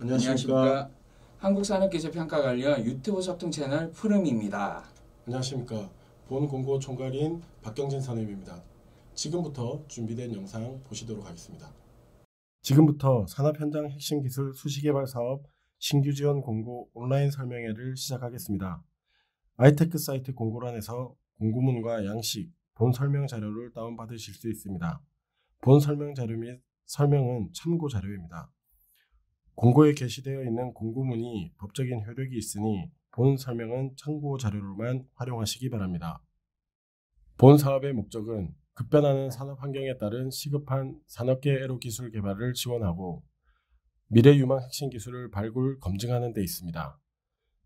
안녕하십니까. 안녕하십니까. 한국산업기술평가 관련 유튜브 소통 채널 푸름입니다. 안녕하십니까. 본 공고 총괄인 박경진 선임입니다. 지금부터 준비된 영상 보시도록 하겠습니다. 지금부터 산업 현장 핵심 기술 수시 개발 사업 신규 지원 공고 온라인 설명회를 시작하겠습니다. 아이테크 사이트 공고란에서 공고문과 양식, 본 설명 자료를 다운받으실 수 있습니다. 본 설명 자료 및 설명은 참고 자료입니다. 공고에 게시되어 있는 공고문이 법적인 효력이 있으니 본 설명은 참고 자료로만 활용하시기 바랍니다. 본 사업의 목적은 급변하는 산업 환경에 따른 시급한 산업계 애로 기술 개발을 지원하고 미래 유망 핵심 기술을 발굴, 검증하는 데 있습니다.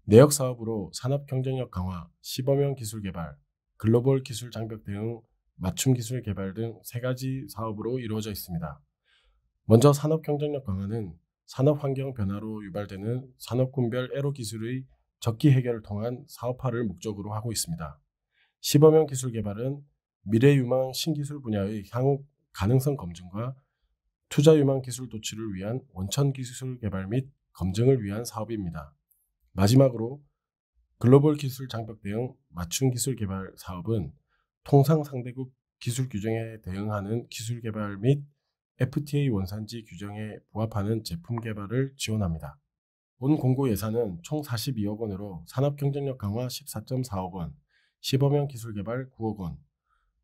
내역 사업으로 산업 경쟁력 강화, 시범형 기술 개발, 글로벌 기술 장벽 대응, 맞춤 기술 개발 등 세 가지 사업으로 이루어져 있습니다. 먼저 산업 경쟁력 강화는 산업 환경 변화로 유발되는 산업군별 애로 기술의 적기 해결을 통한 사업화를 목적으로 하고 있습니다. 시범형 기술 개발은 미래 유망 신기술 분야의 향후 가능성 검증과 투자 유망 기술 도출을 위한 원천 기술 개발 및 검증을 위한 사업입니다. 마지막으로 글로벌 기술 장벽 대응 맞춤 기술 개발 사업은 통상 상대국 기술 규정에 대응하는 기술 개발 및 FTA 원산지 규정에 부합하는 제품 개발을 지원합니다. 본 공고 예산은 총 42억 원으로 산업 경쟁력 강화 14.4억 원, 시범형 기술 개발 9억 원,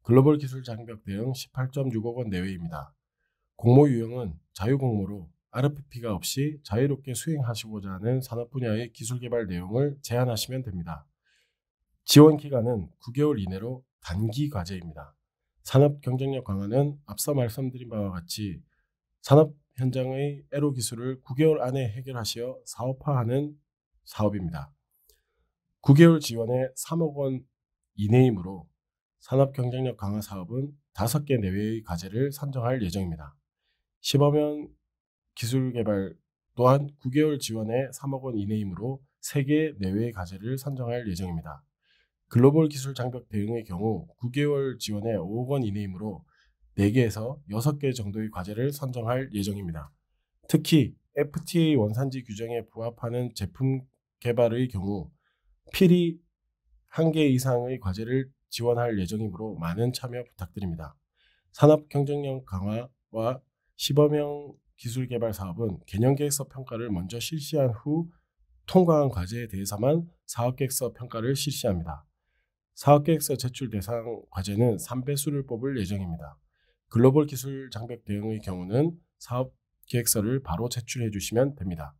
글로벌 기술 장벽 대응 18.6억 원 내외입니다. 공모 유형은 자유공모로 RFP가 없이 자유롭게 수행하시고자 하는 산업 분야의 기술 개발 내용을 제안하시면 됩니다. 지원 기간은 9개월 이내로 단기 과제입니다. 산업 경쟁력 강화는 앞서 말씀드린 바와 같이 산업 현장의 애로 기술을 9개월 안에 해결하시어 사업화하는 사업입니다. 9개월 지원에 3억 원 이내이므로 산업 경쟁력 강화 사업은 5개 내외의 과제를 선정할 예정입니다. 시범형 기술 개발 또한 9개월 지원에 3억 원 이내이므로 3개 내외의 과제를 선정할 예정입니다. 글로벌 기술 장벽 대응의 경우 9개월 지원에 5억 원 이내이므로 4개에서 6개 정도의 과제를 선정할 예정입니다. 특히 FTA 원산지 규정에 부합하는 제품 개발의 경우 필히 1개 이상의 과제를 지원할 예정이므로 많은 참여 부탁드립니다. 산업 경쟁력 강화와 시범형 기술 개발 사업은 개념계획서 평가를 먼저 실시한 후 통과한 과제에 대해서만 사업계획서 평가를 실시합니다. 사업계획서 제출 대상 과제는 3배수를 뽑을 예정입니다. 글로벌 기술 장벽 대응의 경우는 사업계획서를 바로 제출해 주시면 됩니다.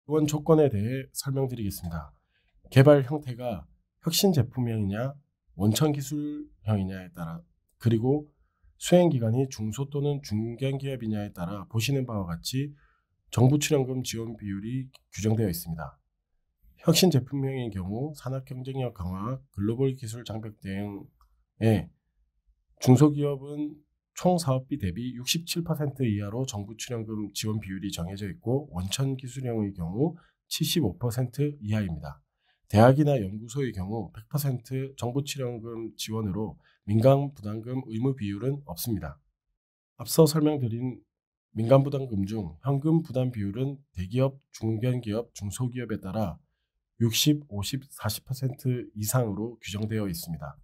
지원 조건에 대해 설명드리겠습니다. 개발 형태가 혁신 제품형이냐 원천 기술형이냐에 따라 그리고 수행 기간이 중소 또는 중견기업이냐에 따라 보시는 바와 같이 정부 출연금 지원 비율이 규정되어 있습니다. 혁신 제품형의 경우 산업 경쟁력 강화, 글로벌 기술 장벽 대응에 중소기업은 총 사업비 대비 67% 이하로 정부 출연금 지원 비율이 정해져 있고 원천 기술형의 경우 75% 이하입니다. 대학이나 연구소의 경우 100% 정부 출연금 지원으로 민간 부담금 의무 비율은 없습니다. 앞서 설명드린 민간 부담금 중 현금 부담 비율은 대기업, 중견기업, 중소기업에 따라 60, 50, 40% 이상으로 규정되어 있습니다.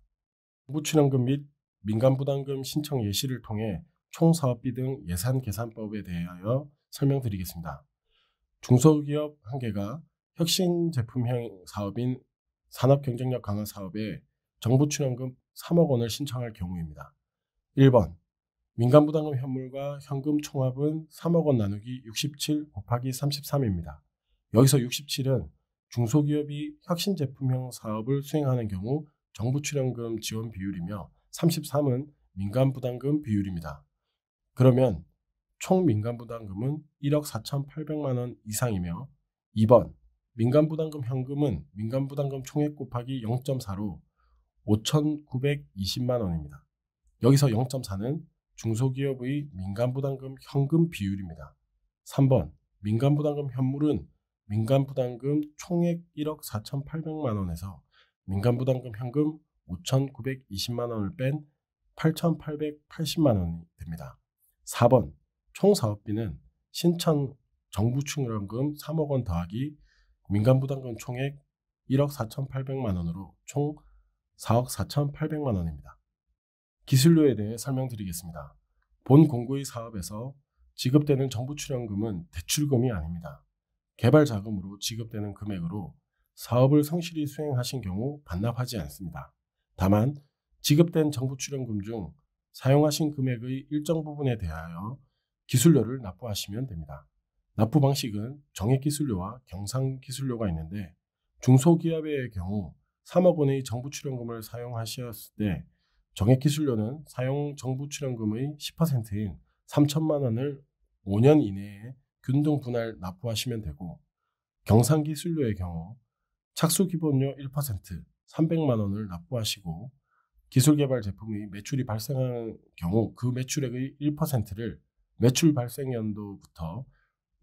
정부 출연금 및 민간 부담금 신청 예시를 통해 총사업비 등 예산 계산법에 대하여 설명드리겠습니다. 중소기업 한 개가 혁신 제품형 사업인 산업 경쟁력 강화 사업에 정부 출연금 3억 원을 신청할 경우입니다. 1번 민간 부담금 현물과 현금 총합은 3억 원 나누기 67 곱하기 33입니다. 여기서 67은 중소기업이 혁신 제품형 사업을 수행하는 경우 정부 출연금 지원 비율이며 33은 민간 부담금 비율입니다. 그러면 총 민간 부담금은 1억 4,800만 원 이상이며 2번 민간 부담금 현금은 민간 부담금 총액 곱하기 0.4로 5,920만 원입니다. 여기서 0.4는 중소기업의 민간 부담금 현금 비율입니다. 3번 민간 부담금 현물은 민간 부담금 총액 1억 4,800만 원에서 민간 부담금 현금 5,920만 원을 뺀 8,880만 원이 됩니다. 4번 총 사업비는 신청 정부 출연금 3억 원 더하기 민간부담금 총액 1억 4,800만 원으로 총 4억 4,800만 원입니다. 기술료에 대해 설명드리겠습니다. 본 공고의 사업에서 지급되는 정부 출연금은 대출금이 아닙니다. 개발 자금으로 지급되는 금액으로 사업을 성실히 수행하신 경우 반납하지 않습니다. 다만 지급된 정부 출연금 중 사용하신 금액의 일정 부분에 대하여 기술료를 납부하시면 됩니다. 납부 방식은 정액기술료와 경상기술료가 있는데 중소기업의 경우 3억 원의 정부 출연금을 사용하셨을 때 정액기술료는 사용 정부 출연금의 10%인 3천만 원을 5년 이내에 균등 분할 납부하시면 되고, 경상기술료의 경우 착수기본료 1% 300만 원을 납부하시고 기술개발 제품의 매출이 발생하는 경우 그 매출액의 1%를 매출 발생 연도부터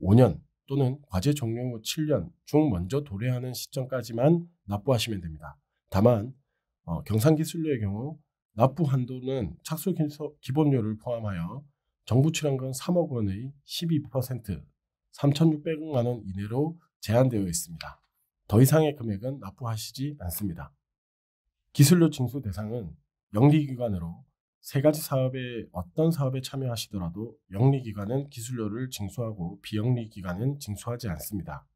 5년 또는 과제 종료 후 7년 중 먼저 도래하는 시점까지만 납부하시면 됩니다. 다만 경상기술료의 경우 납부 한도는 착수기본료를 포함하여 정부 출연금 3억 원의 12% 3,600만 원 이내로 제한되어 있습니다. 더 이상의 금액은 납부하시지 않습니다. 기술료 징수 대상은 영리기관으로 세 가지 사업에 어떤 사업에 참여하시더라도 영리기관은 기술료를 징수하고 비영리기관은 징수하지 않습니다.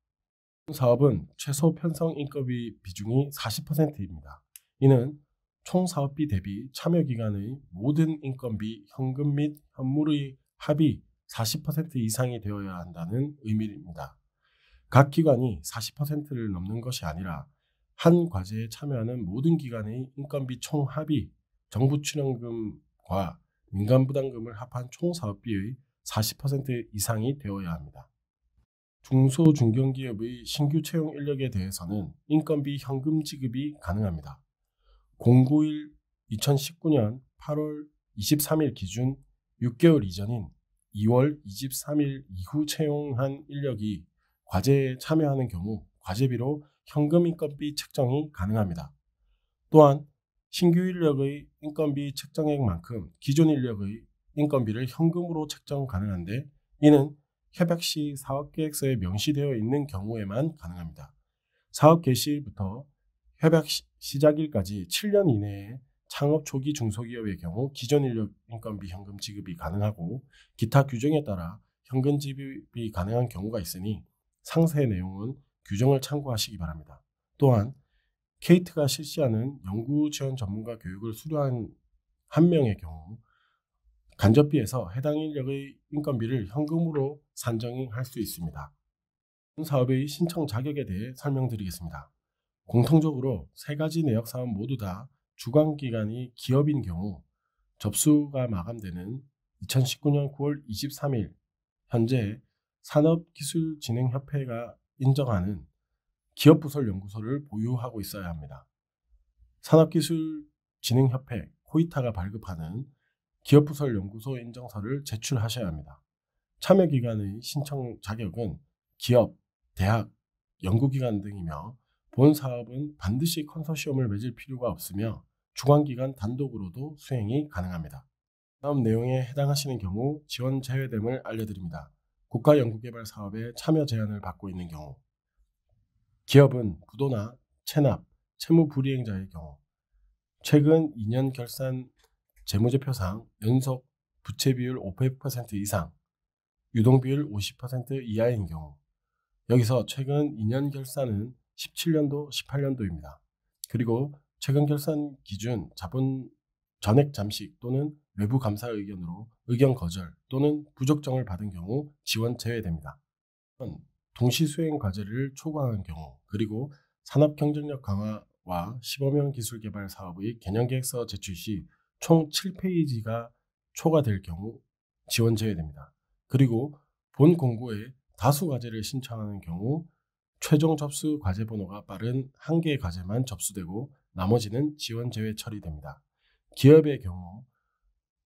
사업은 최소 편성 인건비 비중이 40%입니다. 이는 총 사업비 대비 참여기관의 모든 인건비, 현금 및 현물의 합이 40% 이상이 되어야 한다는 의미입니다. 각 기관이 40%를 넘는 것이 아니라 한 과제에 참여하는 모든 기관의 인건비 총 합이 정부 출연금과 민간부담금을 합한 총 사업비의 40% 이상이 되어야 합니다. 중소중견기업의 신규 채용 인력에 대해서는 인건비 현금 지급이 가능합니다. 091 2019년 8월 23일 기준 6개월 이전인 2월 23일 이후 채용한 인력이 과제에 참여하는 경우 과제비로 현금 인건비 책정이 가능합니다. 또한 신규 인력의 인건비 책정액만큼 기존 인력의 인건비를 현금으로 책정 가능한데 이는 협약 시 사업계획서에 명시되어 있는 경우에만 가능합니다. 사업 개시일부터 협약 시작일까지 7년 이내에 창업 초기 중소기업의 경우 기존 인력 인건비 현금 지급이 가능하고 기타 규정에 따라 현금 지급이 가능한 경우가 있으니 상세 내용은 규정을 참고하시기 바랍니다. 또한 케이트가 실시하는 연구 지원 전문가 교육을 수료한 한 명의 경우 간접비에서 해당 인력의 인건비를 현금으로 산정할 수 있습니다. 사업의 신청 자격에 대해 설명드리겠습니다. 공통적으로 세 가지 내역 사업 모두 다 주관기관이 기업인 경우 접수가 마감되는 2019년 9월 23일 현재 산업기술진흥협회가 인정하는 기업부설연구소를 보유하고 있어야 합니다. 산업기술진흥협회 코이타가 발급하는 기업부설연구소 인정서를 제출하셔야 합니다. 참여기관의 신청 자격은 기업, 대학, 연구기관 등이며 본 사업은 반드시 컨소시엄을 맺을 필요가 없으며 주관기관 단독으로도 수행이 가능합니다. 다음 내용에 해당하시는 경우 지원 제외됨을 알려드립니다. 국가연구개발 사업에 참여 제한을 받고 있는 경우 기업은 부도나 체납, 채무불이행자의 경우 최근 2년 결산 재무제표상 연속 부채 비율 500% 이상, 유동비율 50% 이하인 경우 여기서 최근 2년 결산은 17년도, 18년도입니다. 그리고 최근 결산 기준 자본 전액 잠식 또는 외부 감사 의견으로 의견 거절 또는 부적정을 받은 경우 지원 제외됩니다. 동시 수행 과제를 초과한 경우 그리고 산업 경쟁력 강화와 시범형 기술 개발 사업의 개념계획서 제출 시 총 7페이지가 초과될 경우 지원 제외됩니다. 그리고 본 공고에 다수 과제를 신청하는 경우 최종 접수 과제 번호가 빠른 1개 과제만 접수되고 나머지는 지원 제외 처리됩니다. 기업의 경우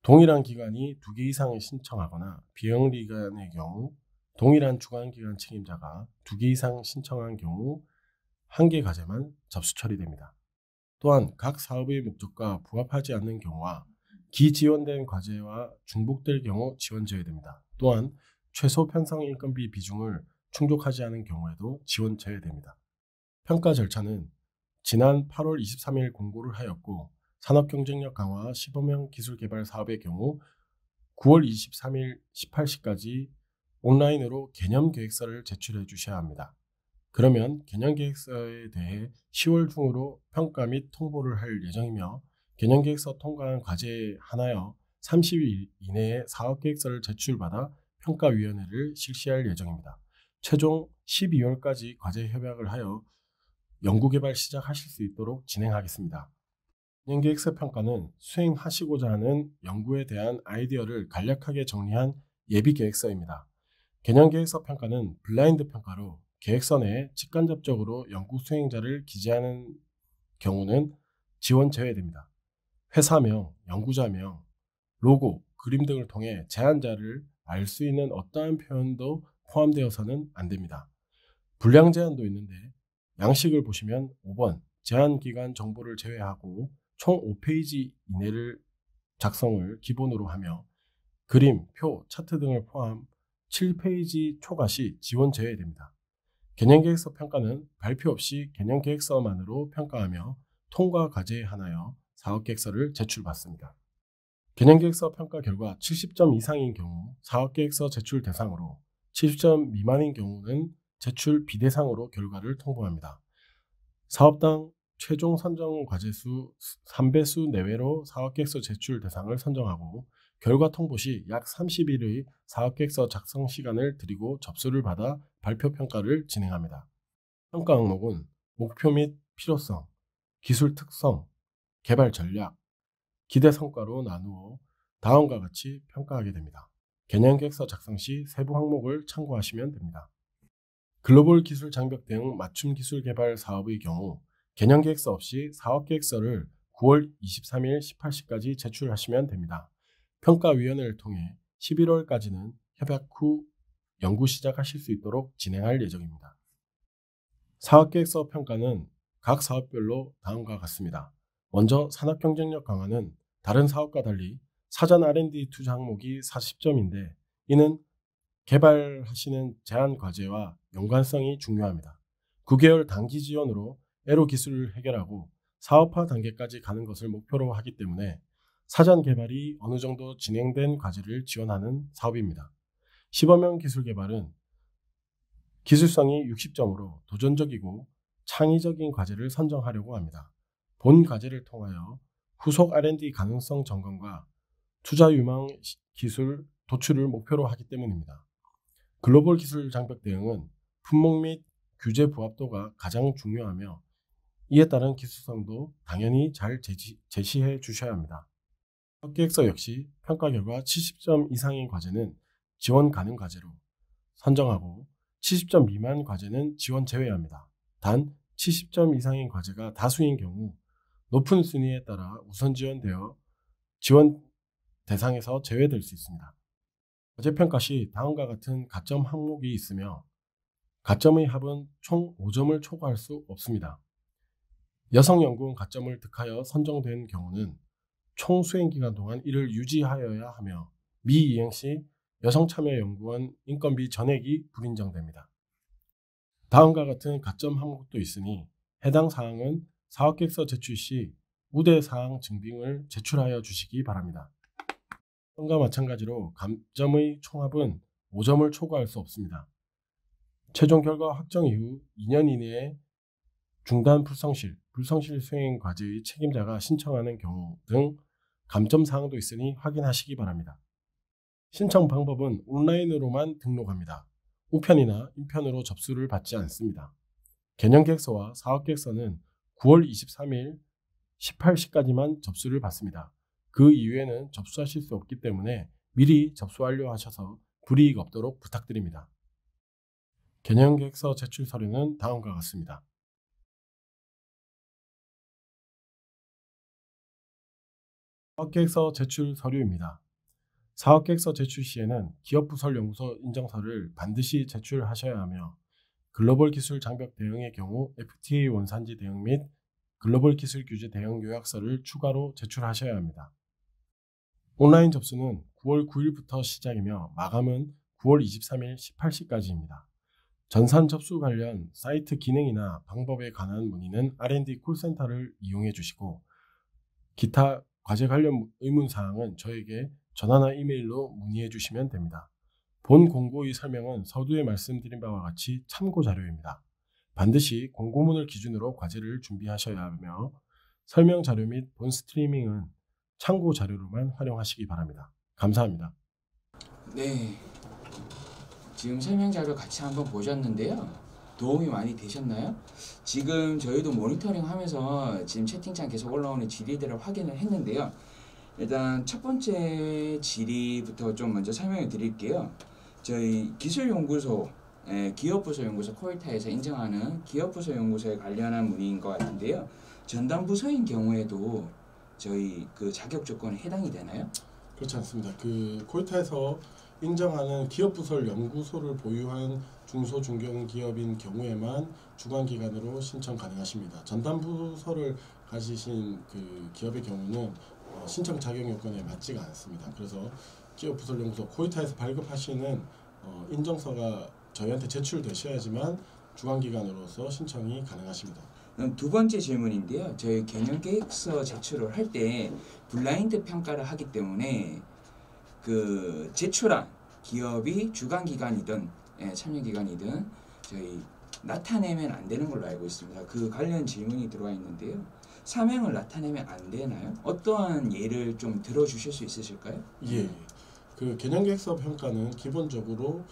동일한 기관이 2개 이상을 신청하거나 비영리기관의 경우 동일한 주관기관 책임자가 2개 이상 신청한 경우 1개 과제만 접수 처리됩니다. 또한 각 사업의 목적과 부합하지 않는 경우와 기지원된 과제와 중복될 경우 지원 제외됩니다. 또한 최소 편성 인건비 비중을 충족하지 않은 경우에도 지원 제외됩니다. 평가 절차는 지난 8월 23일 공고를 하였고 산업경쟁력 강화 시범형 기술개발 사업의 경우 9월 23일 18시까지 온라인으로 개념계획서를 제출해 주셔야 합니다. 그러면 개념계획서에 대해 10월 중으로 평가 및 통보를 할 예정이며 개념계획서 통과한 과제에 한하여 30일 이내에 사업계획서를 제출받아 평가위원회를 실시할 예정입니다. 최종 12월까지 과제 협약을 하여 연구개발 시작하실 수 있도록 진행하겠습니다. 개념계획서 평가는 수행하시고자 하는 연구에 대한 아이디어를 간략하게 정리한 예비계획서입니다. 개념계획서 평가는 블라인드 평가로 계획서 내에 직간접적으로 연구 수행자를 기재하는 경우는 지원 제외됩니다. 회사명, 연구자명, 로고, 그림 등을 통해 제안자를 알 수 있는 어떠한 표현도 포함되어서는 안 됩니다. 분량 제한도 있는데 양식을 보시면 5번 제한기간 정보를 제외하고 총 5페이지 이내를 작성을 기본으로 하며 그림, 표, 차트 등을 포함 7페이지 초과 시 지원 제외됩니다. 개념계획서 평가는 발표 없이 개념계획서만으로 평가하며 통과 과제에 한하여 사업계획서를 제출받습니다. 개념계획서 평가 결과 70점 이상인 경우 사업계획서 제출 대상으로, 70점 미만인 경우는 제출 비대상으로 결과를 통보합니다. 사업당 최종 선정 과제수 3배수 내외로 사업계획서 제출 대상을 선정하고 결과 통보 시 약 30일의 사업계획서 작성 시간을 드리고 접수를 받아 발표 평가를 진행합니다. 평가 항목은 목표 및 필요성, 기술 특성, 개발 전략, 기대 성과로 나누어 다음과 같이 평가하게 됩니다. 개념계획서 작성 시 세부 항목을 참고하시면 됩니다. 글로벌 기술 장벽 대응 맞춤 기술 개발 사업의 경우 개념계획서 없이 사업계획서를 9월 23일 18시까지 제출하시면 됩니다. 평가위원회를 통해 11월까지는 협약 후 연구 시작하실 수 있도록 진행할 예정입니다. 사업계획서 평가는 각 사업별로 다음과 같습니다. 먼저 산업경쟁력 강화는 다른 사업과 달리 사전 R&D 투자 항목이 40점인데 이는 개발하시는 제안 과제와 연관성이 중요합니다. 9개월 단기 지원으로 애로 기술을 해결하고 사업화 단계까지 가는 것을 목표로 하기 때문에 사전 개발이 어느 정도 진행된 과제를 지원하는 사업입니다. 시범형 기술 개발은 기술성이 60점으로 도전적이고 창의적인 과제를 선정하려고 합니다. 본 과제를 통하여 후속 R&D 가능성 점검과 투자 유망 기술 도출을 목표로 하기 때문입니다. 글로벌 기술 장벽 대응은 품목 및 규제 부합도가 가장 중요하며 이에 따른 기술성도 당연히 잘 제시해 주셔야 합니다. 계획서 역시 평가 결과 70점 이상인 과제는 지원 가능 과제로 선정하고 70점 미만 과제는 지원 제외합니다. 단 70점 이상인 과제가 다수인 경우 높은 순위에 따라 우선 지원되어 지원 대상에서 제외될 수 있습니다. 과제평가 시 다음과 같은 가점 항목이 있으며 가점의 합은 총 5점을 초과할 수 없습니다. 여성연구원 가점을 득하여 선정된 경우는 총 수행기간 동안 이를 유지하여야 하며 미이행 시 여성참여연구원 인건비 전액이 불인정됩니다. 다음과 같은 가점 항목도 있으니 해당 사항은 사업계획서 제출 시 우대사항 증빙을 제출하여 주시기 바랍니다. 과 마찬가지로 감점의 총합은 5점을 초과할 수 없습니다. 최종 결과 확정 이후 2년 이내에 중단 불성실 수행 과제의 책임자가 신청하는 경우 등 감점 사항도 있으니 확인하시기 바랍니다. 신청 방법은 온라인으로만 등록합니다. 우편이나 인편으로 접수를 받지 않습니다. 개념계획서와 사업계획서는 9월 23일 18시까지만 접수를 받습니다. 그 이후에는 접수하실 수 없기 때문에 미리 접수 완료하셔서 불이익 없도록 부탁드립니다. 개념계획서 제출 서류는 다음과 같습니다. 사업계획서 제출 서류입니다. 사업계획서 제출 시에는 기업부설연구소 인정서를 반드시 제출하셔야 하며 글로벌 기술 장벽 대응의 경우 FTA 원산지 대응 및 글로벌 기술 규제 대응 요약서를 추가로 제출하셔야 합니다. 온라인 접수는 9월 9일부터 시작이며 마감은 9월 23일 18시까지입니다. 전산 접수 관련 사이트 기능이나 방법에 관한 문의는 R&D 콜센터를 이용해 주시고 기타 과제 관련 의문사항은 저에게 전화나 이메일로 문의해 주시면 됩니다. 본 공고의 설명은 서두에 말씀드린 바와 같이 참고 자료입니다. 반드시 공고문을 기준으로 과제를 준비하셔야 하며 설명 자료 및 본 스트리밍은 참고 자료로만 활용하시기 바랍니다. 감사합니다. 네, 지금 설명 자료 같이 한번 보셨는데요. 도움이 많이 되셨나요? 지금 저희도 모니터링 하면서 지금 채팅창 계속 올라오는 질의들을 확인을 했는데요. 일단 첫 번째 질의부터 좀 먼저 설명을 드릴게요. 저희 기술연구소, 기업부서연구소 코이타에서 인정하는 기업부서연구소에 관련한 문의인 것 같은데요. 전담 부서인 경우에도 저희 그 자격 조건에 해당이 되나요? 그렇지 않습니다. 그 코이타에서 인정하는 기업부설 연구소를 보유한 중소 중견기업인 경우에만 주관기관으로 신청 가능하십니다. 전담부서를 가지신 그 기업의 경우는 신청 자격 요건에 맞지가 않습니다. 그래서 기업부설연구소 코이타에서 발급하시는 인정서가 저희한테 제출되셔야지만 주관기관으로서 신청이 가능하십니다. 두 번째 질문인데요. 저희 개념계획서 제출을 할 때 블라인드 평가를 하기 때문에 그 제출한 기업이 주관기관이든 참여기관이든 저희 나타내면 안 되는 걸로 알고 있습니다. 그 관련 질문이 들어와 있는데요. 사명을 나타내면 안 되나요? 어떠한 예를 좀 들어주실 수 있으실까요? 예. 그 개념계획서 평가는 기본적으로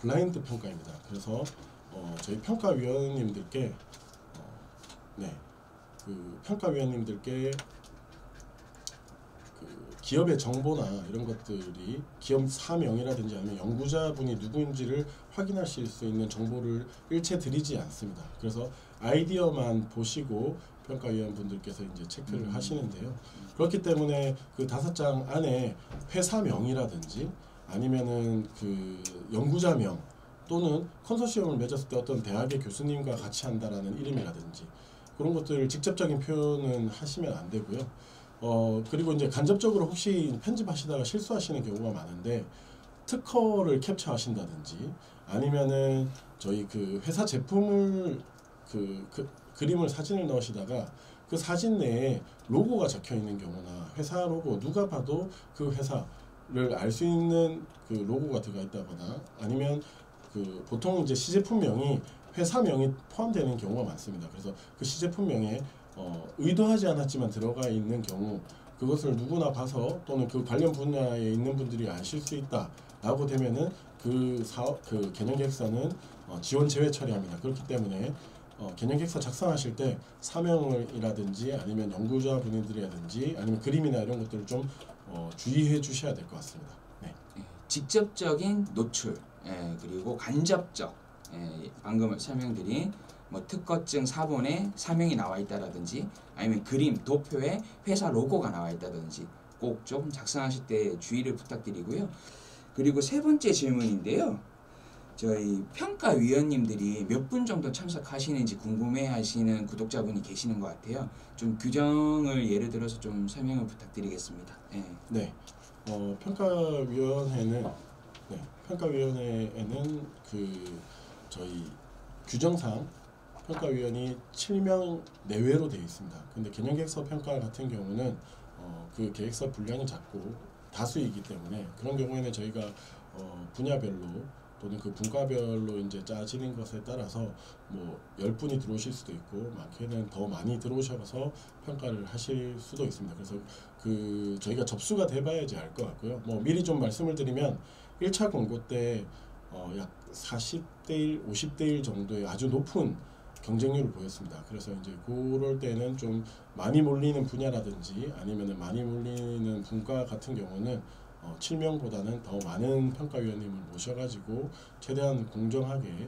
블라인드 평가입니다. 그래서 저희 평가위원님들께 그 평가위원님들께 그 기업의 정보나 이런 것들이 기업 사명이라든지 아니면 연구자분이 누구인지를 확인하실 수 있는 정보를 일체 드리지 않습니다. 그래서 아이디어만 보시고 평가위원분들께서 이제 체크를 하시는데요. 그렇기 때문에 그 5장 안에 회사명이라든지 아니면은 그 연구자명 또는 컨소시엄을 맺었을 때 어떤 대학의 교수님과 같이 한다라는 이름이라든지 그런 것들 직접적인 표현은 하시면 안 되고요. 그리고 이제 간접적으로 혹시 편집하시다가 실수하시는 경우가 많은데 특허를 캡처하신다든지 아니면은 저희 그 회사 제품을 그림을 사진을 넣으시다가 그 사진 내에 로고가 적혀 있는 경우나 회사 로고 누가 봐도 그 회사를 알 수 있는 그 로고가 들어가 있다거나 아니면 그 보통 이제 시제품명이 회사명이 포함되는 경우가 많습니다. 그래서 그 시제품명에 의도하지 않았지만 들어가 있는 경우 그것을 누구나 봐서 또는 그 관련 분야에 있는 분들이 아실 수 있다라고 되면은 그 개념계획서는 지원 제외 처리합니다. 그렇기 때문에 개념계획서 작성하실 때 사명이라든지 아니면 연구자 분들이라든지 아니면 그림이나 이런 것들을 좀 주의해 주셔야 될 것 같습니다. 네. 직접적인 노출 그리고 간접적 방금 설명드린 뭐 특허증 사본에 사명이 나와 있다라든지 아니면 그림, 도표에 회사 로고가 나와 있다든지 꼭 좀 작성하실 때 주의를 부탁드리고요. 그리고 세 번째 질문인데요. 저희 평가위원님들이 몇 분 정도 참석하시는지 궁금해하시는 구독자분이 계시는 것 같아요. 좀 규정을 예를 들어서 좀 설명을 부탁드리겠습니다. 네. 평가위원회에는 그 저희 규정상 평가위원이 7명 내외로 되어 있습니다. 근데 개념계획서 평가 같은 경우는 그 계획서 분량이 작고 다수이기 때문에 그런 경우에는 저희가 분야별로 또는 그 분과별로 이제 짜지는 것에 따라서 뭐 10분이 들어오실 수도 있고 많게는 더 많이 들어오셔서 평가를 하실 수도 있습니다. 그래서 그 저희가 접수가 돼봐야지 알 것 같고요. 뭐 미리 좀 말씀을 드리면 1차 공고 때 약 40대 1, 50대 1 정도의 아주 높은 경쟁률을 보였습니다. 그래서 이제 그럴 때는 좀 많이 몰리는 분야라든지 아니면은 많이 몰리는 분과 같은 경우는 7명보다는 더 많은 평가위원님을 모셔가지고 최대한 공정하게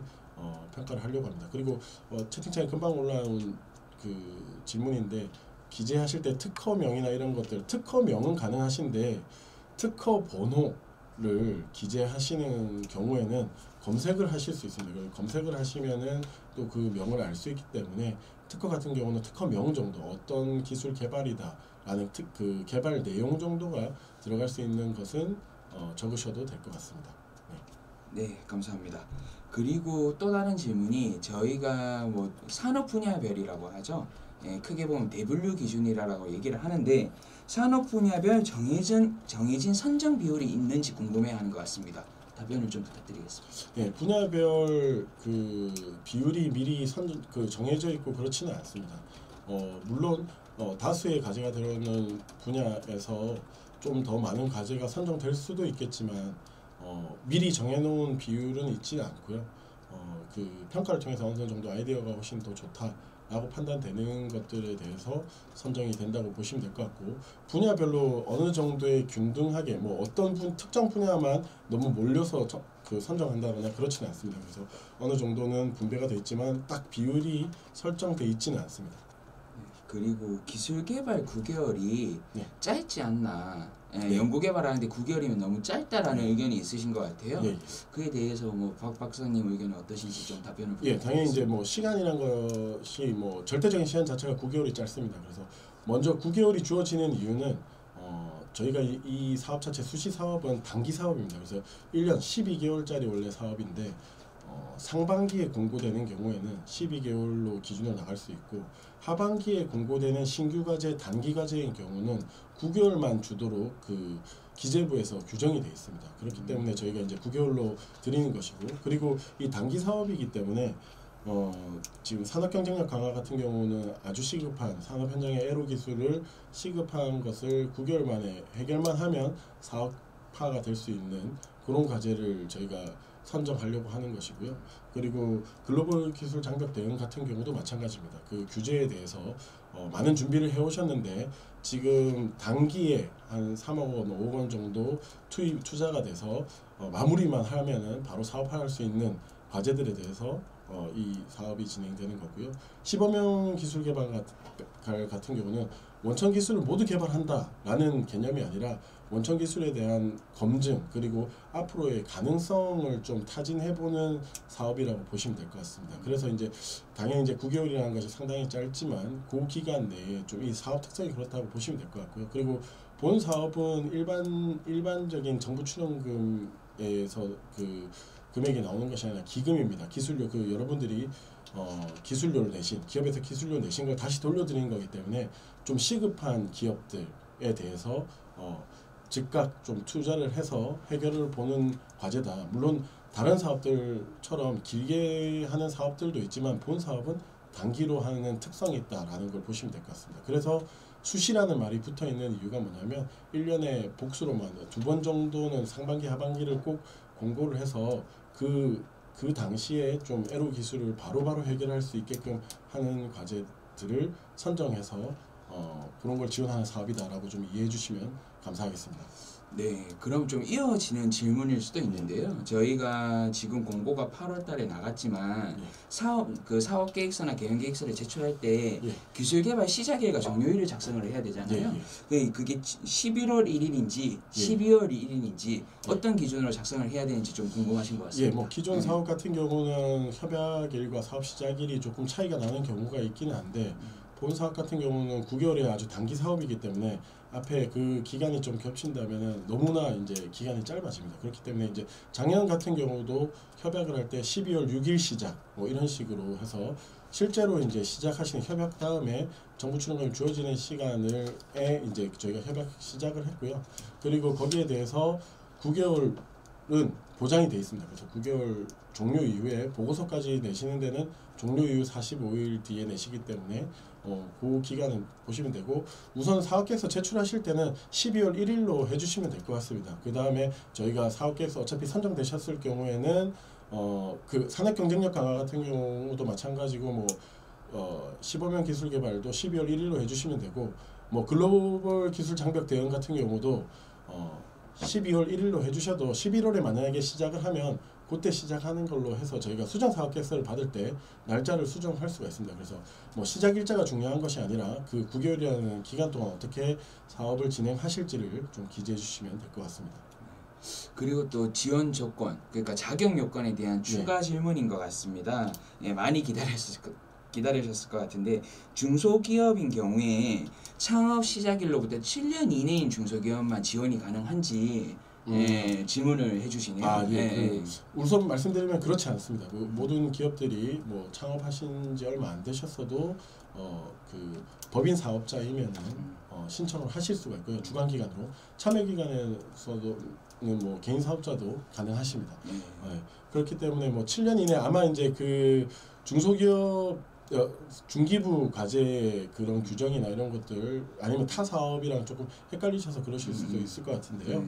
평가를 하려고 합니다. 그리고 채팅창에 금방 올라온 그 질문인데 기재하실 때 특허명이나 이런 것들 특허명은 가능하신데 특허 번호를 기재하시는 경우에는 검색을 하실 수 있습니다. 검색을 하시면은 또 그 명을 알 수 있기 때문에 특허 같은 경우는 특허명 정도 어떤 기술 개발이다라는 그 개발 내용 정도가 들어갈 수 있는 것은 적으셔도 될 것 같습니다. 네, 감사합니다. 그리고 또 다른 질문이 저희가 뭐 산업 분야별이라고 하죠. 예, 크게 보면 대분류 기준이라고 얘기를 하는데 산업 분야별 정해진 선정 비율이 있는지 궁금해하는 것 같습니다. 답변을 좀 부탁드리겠습니다. 네, 분야별 비율이 미리 정해져 있고 그렇지는 않습니다. 물론 다수의 과제가 들어오는 분야에서 좀 더 많은 과제가 선정될 수도 있겠지만 미리 정해놓은 비율은 있지 않고요. 평가를 통해서 어느 정도 아이디어가 훨씬 더 좋다라고 판단되는 것들에 대해서 선정이 된다고 보시면 될 것 같고, 분야별로 어느 정도의 균등하게 어떤 특정 분야만 너무 몰려서 선정한다거나 그렇지는 않습니다. 그래서 어느 정도는 분배가 돼 있지만 딱 비율이 설정돼 있지는 않습니다. 그리고 기술 개발 9개월이 네. 짧지 않나. 네. 연구 개발하는데 9개월이면 너무 짧다라는 네. 의견이 있으신 것 같아요. 예. 그에 대해서 박 박사님 의견은 어떠신지 좀 답변을 예, 당연히 이제 부탁드리겠습니다. 시간이란 것이 절대적인 시간 자체가 9개월이 짧습니다. 그래서 먼저 9개월이 주어지는 이유는 저희가 이 사업 자체 수시 사업은 단기 사업입니다. 그래서 1년 12개월짜리 원래 사업인데 상반기에 공고되는 경우에는 12개월로 기준으로 나갈 수 있고, 하반기에 공고되는 신규 과제 단기 과제인 경우는 9개월만 주도록 기재부에서 규정이 되어 있습니다. 그렇기 때문에 저희가 이제 9개월로 드리는 것이고, 그리고 이 단기 사업이기 때문에 지금 산업 경쟁력 강화 같은 경우는 아주 시급한 산업 현장의 애로 기술을 시급한 것을 9개월 만에 해결만 하면 사업화가 될 수 있는 그런 과제를 저희가 선정하려고 하는 것이고요. 그리고 글로벌 기술 장벽 대응 같은 경우도 마찬가지입니다. 그 규제에 대해서 많은 준비를 해오셨는데 지금 단기에 한 3억 원, 5억 원 정도 투자가 돼서 마무리만 하면은 바로 사업화할 수 있는 과제들에 대해서 이 사업이 진행되는 거고요. 시범형 기술 개발 같은 경우는 원천 기술을 모두 개발한다라는 개념이 아니라 원천 기술에 대한 검증, 그리고 앞으로의 가능성을 좀 타진해보는 사업이라고 보시면 될 것 같습니다. 그래서 당연히 9개월이라는 것이 상당히 짧지만 그 기간 내에 좀 이 사업 특성이 그렇다고 보시면 될 것 같고요. 그리고 본 사업은 일반적인 정부 출연금에서 금액이 나오는 것이 아니라 기금입니다. 기술료, 여러분들이 기술료를 내신, 기업에서 기술료 내신 걸 다시 돌려드리는 거기 때문에 좀 시급한 기업들에 대해서 즉각 좀 투자를 해서 해결을 보는 과제다. 물론 다른 사업들처럼 길게 하는 사업들도 있지만 본 사업은 단기로 하는 특성이 있다라는 걸 보시면 될 것 같습니다. 그래서 수시라는 말이 붙어 있는 이유가 뭐냐면 1년에 복수로만 2번 정도는 상반기 하반기를 꼭 공고를 해서 그 당시에 좀 애로 기술을 바로바로 해결할 수 있게끔 하는 과제들을 선정해서 그런 걸 지원하는 사업이다라고 좀 이해해 주시면 감사하겠습니다. 네, 그럼 좀 이어지는 질문일 수도 있는데요. 저희가 지금 공고가 8월 달에 나갔지만 예. 사업 계획서나 개연 계획서를 제출할 때 예. 기술 개발 시작일과 종료일을 작성을 해야 되잖아요. 그게 11월 1일인지 12월 1일인지 어떤 기준으로 작성을 해야 되는지 좀 궁금하신 것 같습니다. 기존 사업 같은 경우는 협약일과 사업 시작일이 조금 차이가 나는 경우가 있기는 한데 본 사업 같은 경우는 9개월의 아주 단기 사업이기 때문에 앞에 그 기간이 좀 겹친다면은 너무나 기간이 짧아집니다. 그렇기 때문에 작년 같은 경우도 협약을 할 때 12월 6일 시작 이런 식으로 해서 실제로 시작하시는 협약 다음에 정부 출연금이 주어지는 시간에 저희가 협약 시작을 했고요. 그리고 거기에 대해서 9개월은 보장이 돼 있습니다. 그래서 9개월 종료 이후에 보고서까지 내시는 데는 종료 이후 45일 뒤에 내시기 때문에 그 기간은 보시면 되고, 우선 사업계획서 제출하실 때는 12월 1일로 해주시면 될 것 같습니다. 그 다음에 저희가 사업계획서 어차피 선정되셨을 경우에는 산업 경쟁력 강화 같은 경우도 마찬가지고 시범형 기술 개발도 12월 1일로 해주시면 되고, 글로벌 기술 장벽 대응 같은 경우도 12월 1일로 해주셔도 11월에 만약에 시작을 하면 그때 시작하는 걸로 해서 저희가 수정 사업 계획서를 받을 때 날짜를 수정할 수가 있습니다. 그래서 시작 일자가 중요한 것이 아니라 그 9개월이라는 기간 동안 어떻게 사업을 진행하실지를 좀 기재해 주시면 될 것 같습니다. 그리고 또 지원 조건, 그러니까 자격 요건에 대한 추가 질문인 것 같습니다. 많이 기다리셨을 것 같은데, 중소기업인 경우에 창업 시작일로부터 7년 이내인 중소기업만 지원이 가능한지 질문을 해주시네요. 아, 예. 우선 말씀드리면 그렇지 않습니다. 모든 기업들이 뭐 창업하신 지 얼마 안 되셨어도 그 법인 사업자이면은 신청을 하실 수가 있고요. 주간 기간으로 참여 기간에서도 뭐 개인 사업자도 가능하십니다. 그렇기 때문에 뭐 7년 이내 아마 이제 그 중소기업 중기부 과제 그런 규정이나 이런 것들 아니면 타 사업이랑 조금 헷갈리셔서 그러실 수도 있을 것 같은데요.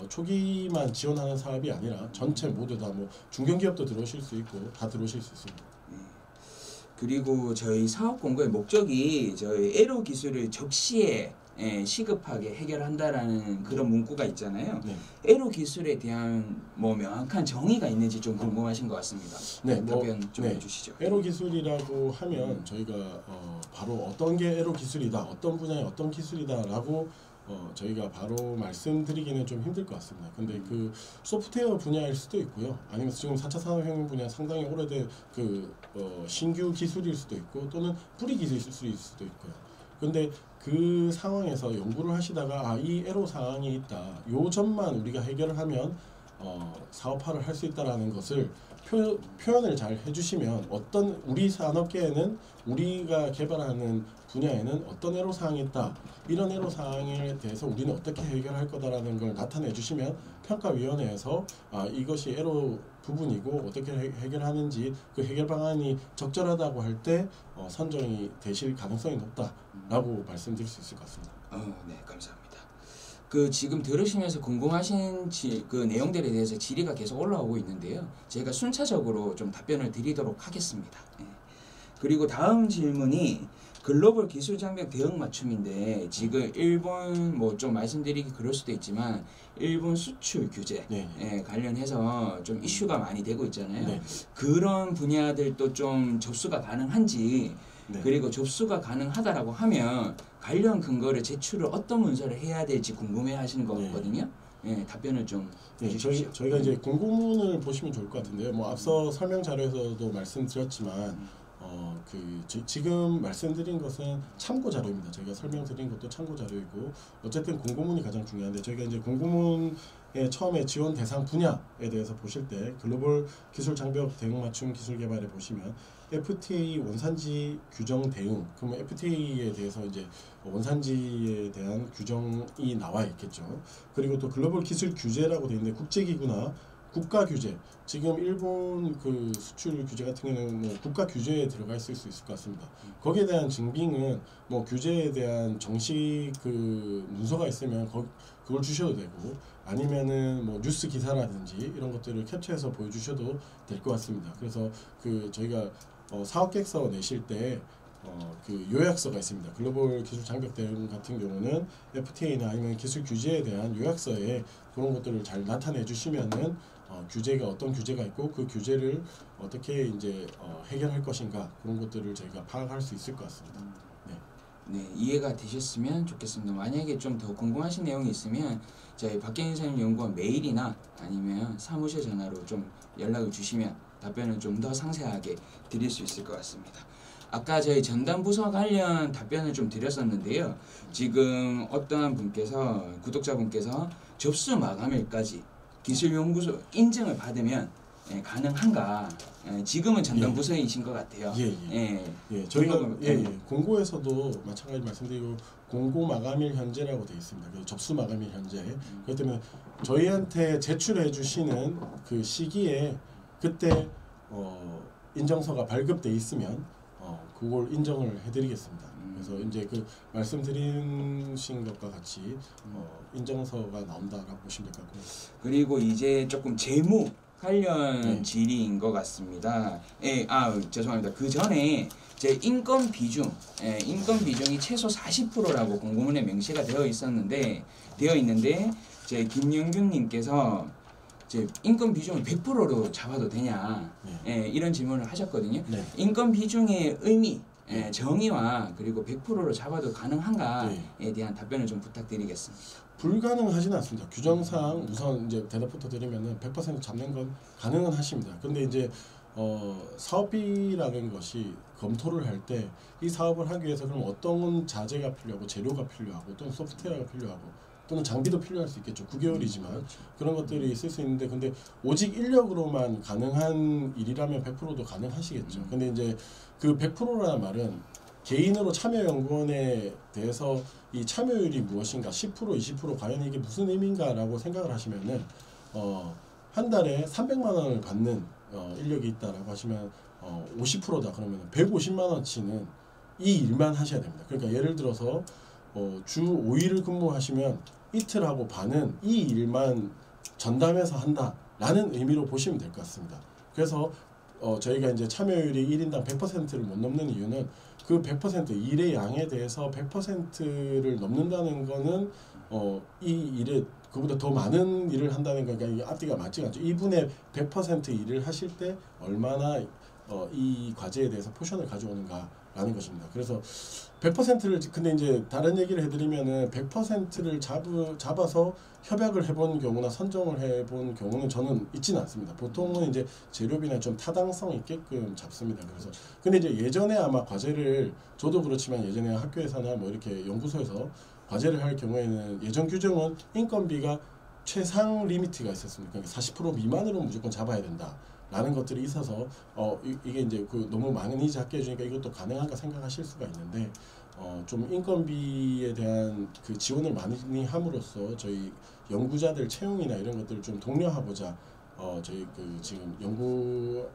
초기만 지원하는 사업이 아니라 전체 모두 다 뭐 중견기업도 들어오실 수 있고 다 들어오실 수 있습니다. 그리고 저희 사업 공고의 목적이 저희 에로 기술을 적시에 시급하게 해결한다라는 그런 문구가 있잖아요. 네. 에로 기술에 대한 뭐 명확한 정의가 있는지 좀 궁금하신 것 같습니다. 네, 답변 좀 해주시죠. 에로 기술이라고 하면 저희가 바로 어떤 게 에로 기술이다, 어떤 분야의 어떤 기술이다라고 저희가 바로 말씀드리기는 좀 힘들 것 같습니다. 근데 그 소프트웨어 분야일 수도 있고요. 아니면 지금 4차 산업혁명 분야 상당히 오래된 그 신규 기술일 수도 있고 또는 뿌리 기술일 수도 있고요. 근데 그 상황에서 연구를 하시다가 이 애로 사항이 있다. 요 점만 우리가 해결을 하면 사업화를 할 수 있다라는 것을 표현을 잘 해주시면 어떤 우리 산업계에는 우리가 개발하는 분야에는 어떤 애로 사항이 있다. 이런 애로 사항에 대해서 우리는 어떻게 해결할 거다라는 걸 나타내 주시면 평가위원회에서 이것이 애로 부분이고 어떻게 해결하는지 그 해결 방안이 적절하다고 할 때 선정이 되실 가능성이 높다라고 말씀드릴 수 있을 것 같습니다. 네, 감사합니다. 그 지금 들으시면서 궁금하신 그 내용들에 대해서 질의가 계속 올라오고 있는데요. 제가 순차적으로 좀 답변을 드리도록 하겠습니다. 그리고 다음 질문이 글로벌 기술 장벽 대응 맞춤인데 지금 일본 뭐 좀 말씀드리기 그럴 수도 있지만 일본 수출 규제 관련해서 좀 이슈가 많이 되고 있잖아요. 그런 분야들도 좀 접수가 가능한지 그리고 접수가 가능하다라고 하면 관련 근거를 제출을 어떤 문서를 해야 될지 궁금해하시는 것 같거든요. 답변을 좀 해주십시오. 저희가 이제 공고문을 보시면 좋을 것 같은데요. 뭐 앞서 설명 자료에서도 말씀드렸지만 지금 말씀드린 것은 참고 자료입니다. 저희가 설명드린 것도 참고 자료이고 어쨌든 공고문이 가장 중요한데 저희가 이제 공고문에 처음에 지원 대상 분야에 대해서 보실 때 글로벌 기술 장벽 대응 맞춤 기술 개발에 보시면 FTA 원산지 규정 대응 그러면 FTA에 대해서 이제 원산지에 대한 규정이 나와 있겠죠. 그리고 또 글로벌 기술 규제라고 되어 있는데 국제기구나 국가 규제 지금 일본 그 수출 규제 같은 경우는 뭐 국가 규제에 들어가 있을 수 있을 것 같습니다. 거기에 대한 증빙은 뭐 규제에 대한 정식 그 문서가 있으면 그걸 주셔도 되고 아니면은 뭐 뉴스 기사라든지 이런 것들을 캡처해서 보여주셔도 될 것 같습니다. 그래서 그 저희가 사업 계획서 내실 때 그 요약서가 있습니다. 글로벌 기술 장벽 대응 같은 경우는 FTA나 아니면 기술 규제에 대한 요약서에 그런 것들을 잘 나타내 주시면은 규제가 어떤 규제가 있고 그 규제를 어떻게 이제 해결할 것인가 그런 것들을 저희가 파악할 수 있을 것 같습니다. 네, 이해가 되셨으면 좋겠습니다. 만약에 좀 더 궁금하신 내용이 있으면 저희 박경인 연구원 메일이나 아니면 사무실 전화로 좀 연락을 주시면 답변을 좀 더 상세하게 드릴 수 있을 것 같습니다. 아까 저희 전담 부서 관련 답변을 좀 드렸었는데요. 지금 어떠한 분께서 구독자분께서 접수 마감일까지 기술연구소 인증을 받으면 가능한가? 지금은 전담 부서이신 것 같아요. 저희가 공고에서도 마찬가지 말씀드리고 공고 마감일 현재라고 되어 있습니다. 그래서 접수 마감일 현재. 그렇기 때문에 저희한테 제출해 주시는 그 시기에 그때 인정서가 발급돼 있으면 그걸 인정을 해드리겠습니다. 그래서 이제 그 말씀드린 것과 같이 인정서가 나온다라고 보시면 될 것 같고요. 그리고 이제 조금 재무 관련 질의인 것 같습니다. 죄송합니다. 그 전에 제 인건 비중이 최소 40%라고 공고문에 명시가 되어 있는데 제 김영균님께서 인건 비중을 100%로 잡아도 되냐 이런 질문을 하셨거든요. 인건 비중의 의미, 정의와 그리고 100%로 잡아도 가능한가에 대한 답변을 좀 부탁드리겠습니다. 불가능하지는 않습니다. 규정상 우선 이제 대답부터 드리면은 100% 잡는 건 가능은 하십니다. 근데 이제 사업비라는 것이 검토를 할 때 이 사업을 하기 위해서 그럼 어떤 자재가 필요하고 재료가 필요하고 또는 소프트웨어가 필요하고 또는 장비도 필요할 수 있겠죠. 9개월이지만 그렇죠. 그런 것들이 있을 수 있는데 근데 오직 인력으로만 가능한 일이라면 100%도 가능하시겠죠. 근데 이제 그 100%라는 말은 개인으로 참여연구원에 대해서 이 참여율이 무엇인가 10% 20% 과연 이게 무슨 의미인가라고 생각을 하시면은 한 달에 300만 원을 받는 인력이 있다라고 하시면 50%다 그러면 150만 원치는 이 일만 하셔야 됩니다. 그러니까 예를 들어서 주 5일을 근무하시면 이틀하고 반은 이 일만 전담해서 한다라는 의미로 보시면 될 것 같습니다. 그래서 저희가 이제 참여율이 1인당 100%를 못 넘는 이유는 그 100% 일의 양에 대해서 100%를 넘는다는 거는 이 일에 그보다 더 많은 일을 한다는 거니까 이게 앞뒤가 맞지 않죠. 이분의 100% 일을 하실 때 얼마나 이 과제에 대해서 포션을 가져오는가라는 것입니다. 그래서 100%를 근데 이제 다른 얘기를 해드리면은 100%를 잡아서 협약을 해본 경우나 선정을 해본 경우는 저는 있지는 않습니다. 보통은 이제 재료비나 좀 타당성 있게끔 잡습니다. 그래서 근데 이제 예전에 아마 과제를 저도 그렇지만 예전에 학교에서나 뭐 이렇게 연구소에서 과제를 할 경우에는 예전 규정은 인건비가 최상 리미트가 있었습니다. 그러니까 40% 미만으로 무조건 잡아야 된다. 라는 것들이 있어서 이게 이제 그 너무 많이 잡게 해주니까 이것도 가능한가 생각하실 수가 있는데 좀 인건비에 대한 그 지원을 많이 함으로써 저희 연구자들 채용이나 이런 것들을 좀 독려하고자 저희 그 지금 연구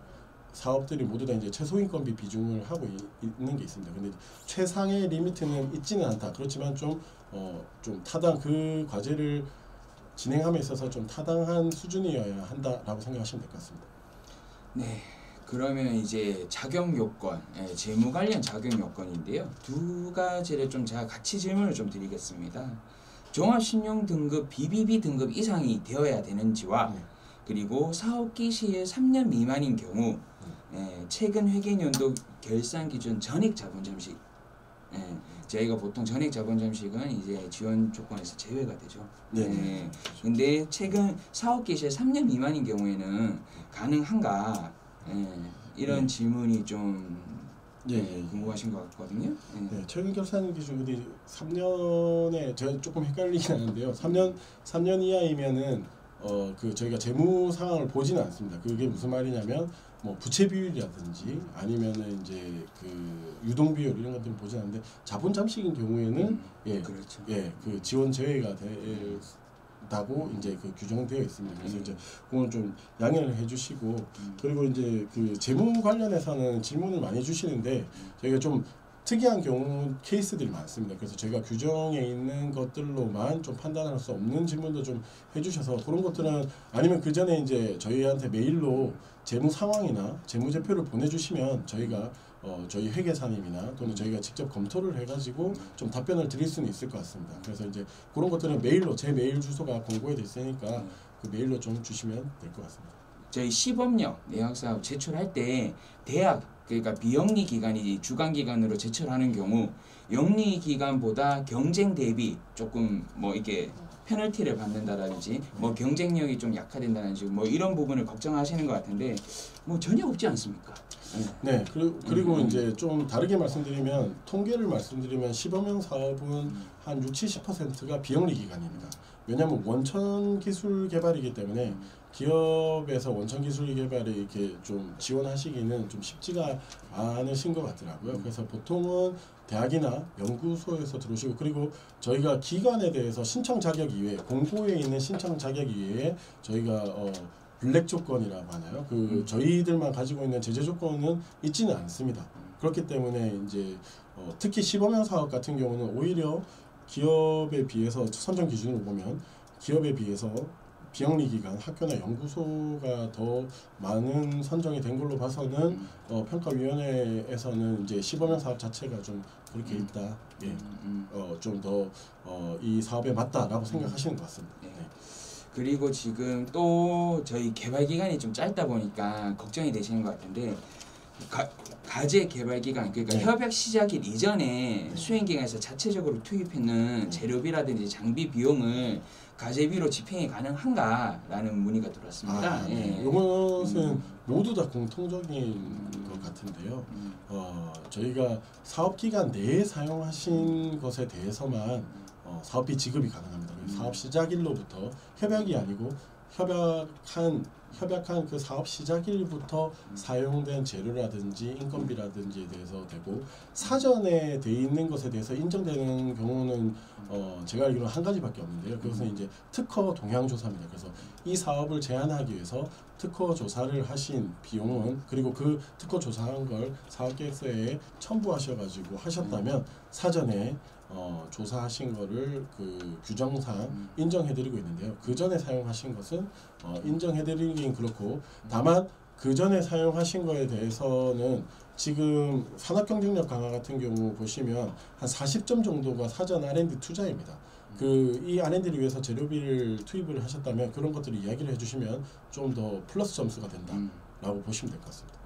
사업들이 모두 다 이제 최소 인건비 비중을 하고 있는 게 있습니다. 근데 최상의 리미트는 있지는 않다. 그렇지만 좀 타당 그 과제를 진행함에 있어서 좀 타당한 수준이어야 한다라고 생각하시면 될 것 같습니다. 네, 그러면 이제 자격 요건, 재무 관련 자격 요건인데요. 두 가지를 좀 제가 같이 질문을 좀 드리겠습니다. 종합신용 등급 BBB 등급 이상이 되어야 되는지와 그리고 사업기 시일 3년 미만인 경우 최근 회계연도 결산 기준 전액 자본 잠식. 저희가 보통 전액 자본 잠식은 이제 지원 조건에서 제외가 되죠. 네. 근데 최근 사업기 시일 3년 미만인 경우에는 가능한가? 이런 질문이 좀 궁금하신 것 같거든요. 네, 최근 결산 기준이 3년에 제가 조금 헷갈리긴 하는데요. 3년 이하이면은 그 저희가 재무 상황을 보지는 않습니다. 그게 무슨 말이냐면 뭐 부채 비율이라든지 아니면은 이제 그 유동 비율 이런 것들을 보지 않는데 자본 잠식인 경우에는 그렇죠. 그 지원 제외가 다고 이제 그 규정되어 있습니다. 그래서 이제 그건 좀 양해를 해주시고 그리고 이제 그 재무 관련해서는 질문을 많이 주시는데 저희가 좀 특이한 경우 케이스들이 많습니다. 그래서 저희가 규정에 있는 것들로만 좀 판단할 수 없는 질문도 좀 해주셔서 그런 것들은 아니면 그 전에 이제 저희한테 메일로 재무 상황이나 재무제표를 보내주시면 저희가 저희 회계사님이나 또는 저희가 직접 검토를 해가지고 좀 답변을 드릴 수는 있을 것 같습니다. 그래서 이제 그런 것들은 메일로 제 메일 주소가 공고에 돼 있으니까 그 메일로 좀 주시면 될 것 같습니다. 저희 시범령 내역사업 제출할 때 대학 그러니까 비영리 기관이 주관 기관으로 제출하는 경우 영리 기관보다 경쟁 대비 조금 뭐 이렇게 페널티를 받는다든지 뭐 경쟁력이 좀 약화된다든지 뭐 이런 부분을 걱정하시는 것 같은데 뭐 전혀 없지 않습니까? 네, 그리고 이제 좀 다르게 말씀드리면 통계를 말씀드리면 시범형 사업은 한 60-70%가 비영리 기관입니다. 왜냐하면 원천 기술 개발이기 때문에 기업에서 원천 기술 개발에 이렇게 좀 지원하시기는 좀 쉽지가 않으신 것 같더라고요. 그래서 보통은 대학이나 연구소에서 들어오시고 그리고 저희가 기관에 대해서 신청 자격 이외에 공고에 있는 신청 자격 이외에 저희가 블랙 조건이라고 하나요? 그 저희들만 가지고 있는 제재 조건은 있지는 않습니다. 그렇기 때문에 이제 특히 시범형 사업 같은 경우는 오히려 기업에 비해서 선정 기준으로 보면 기업에 비해서 비영리 기관, 학교나 연구소가 더 많은 선정이 된 걸로 봐서는 평가위원회에서는 이제 시범형 사업 자체가 좀 그렇게 있다. 좀 더 이 사업에 맞다라고 생각하시는 것 같습니다. 네. 그리고 지금 또 저희 개발 기간이 좀 짧다 보니까 걱정이 되시는 것 같은데 가제 개발 기간 그러니까 협약 시작일 이전에 수행 기간에서 자체적으로 투입했는 재료비라든지 장비 비용을 가제비로 집행이 가능한가라는 문의가 들어왔습니다. 이것은 모두 다 공통적인 것 같은데요. 저희가 사업 기간 내에 사용하신 것에 대해서만 사업비 지급이 가능합니다. 사업 시작일로부터 협약이 아니고 협약한 그 사업 시작일부터 사용된 재료라든지 인건비라든지에 대해서 되고, 사전에 돼 있는 것에 대해서 인정되는 경우는 제가 알기로는 한 가지밖에 없는데요. 그것은 이제 특허 동향 조사입니다. 그래서 이 사업을 제안하기 위해서 특허 조사를 하신 비용은, 그리고 그 특허 조사한 걸 사업계획서에 첨부하셔가지고 하셨다면 사전에 조사하신 거를 그 규정상 인정해드리고 있는데요. 그 전에 사용하신 것은 인정해드리긴 그렇고, 다만 그 전에 사용하신 거에 대해서는 지금 산업경쟁력 강화 같은 경우 보시면 한 40점 정도가 사전 R&D 투자입니다. 이 R&D를 위해서 재료비를 투입을 하셨다면 그런 것들을 이야기를 해주시면 좀 더 플러스 점수가 된다라고 보시면 될 것 같습니다.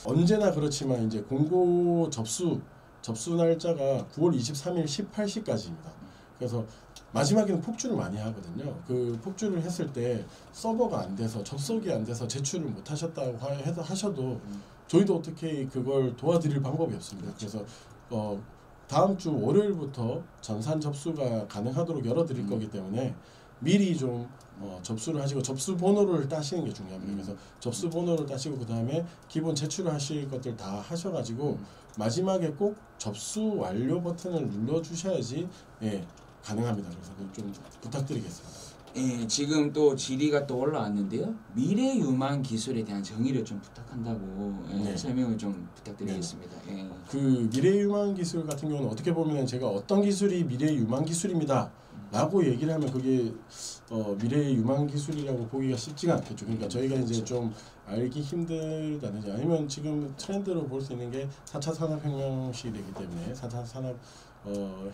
언제나 그렇지만 이제 공고 접수 날짜가 9월 23일 18시까지입니다. 그래서 마지막에는 폭주를 많이 하거든요. 그 폭주를 했을 때 서버가 안 돼서, 접속이 안 돼서 제출을 못 하셨다고 해서 하셔도 저희도 어떻게 그걸 도와드릴 방법이 없습니다. 그래서 다음 주 월요일부터 전산 접수가 가능하도록 열어드릴 거기 때문에 미리 좀 접수를 하시고 접수 번호를 따시는 게 중요합니다. 그래서 접수 번호를 따시고 그 다음에 기본 제출을 하실 것들 다 하셔가지고 마지막에 꼭 접수 완료 버튼을 눌러주셔야지 가능합니다. 그래서 좀 부탁드리겠습니다. 예, 지금 또 질의가 또 올라왔는데요. 미래 유망 기술에 대한 정의를 좀 부탁한다고 설명을 좀 부탁드리겠습니다. 예. 그 미래 유망 기술 같은 경우는 어떻게 보면 제가 어떤 기술이 미래 유망 기술입니다 라고 얘기를 하면 그게 미래 유망 기술이라고 보기가 쉽지가 않겠죠. 그러니까 저희가 이제 좀 알기 힘들다든지, 아니면 지금 트렌드로 볼 수 있는 게 4차 산업혁명 시대이기 때문에 4차 산업